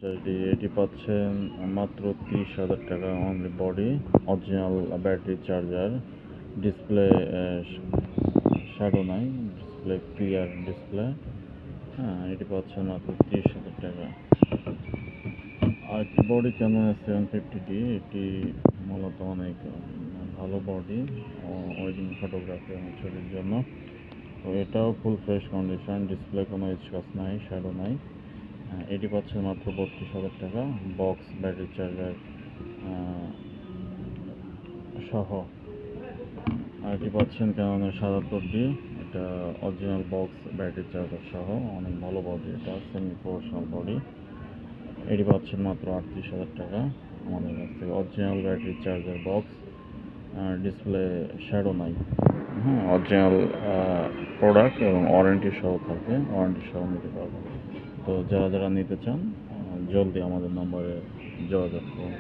এটি পাচ্ছেন মাত্র 30,000 টাকা only body, original battery charger, display shadow নাই, ডিসপ্লে ক্লিয়ার ডিসপ্লে। হ্যাঁ, এটি পাচ্ছেন মাত্র 30,000 টাকা। আরেকটি বডি ক্যানন S750D, এটি মূলত অনেক ভালো বডি ওয়েডিং ফটোগ্রাফি এবং ছবির জন্য। তো এটাও ফুল ফ্রেশ কন্ডিশন, ডিসপ্লে কোনো স্ক্র্যাচ নাই, শ্যাডো নাই। এটি পাচ্ছেন মাত্র 32,000 টাকা বক্স ব্যাটারি চার্জার সহ। আর এটি পাচ্ছেন ক্যাননের 77D, এটা অরিজিনাল বক্স ব্যাটারি চার্জার সহ, অনেক ভালো বডি, এটা সেমি প্রফেশনাল বডি। এটি পাচ্ছেন মাত্র 38,000 টাকা আমাদের কাছ থেকে, original battery charger box, display shadow নাই। হ্যাঁ, অরিজিনাল প্রোডাক্ট এবং ওয়ারেন্টি সহ থাকে, ওয়ারেন্টি সহ নিতে পারবেন। তো যারা যারা নিতে চান জলদি আমাদের নম্বরে যোগাযোগ করুন।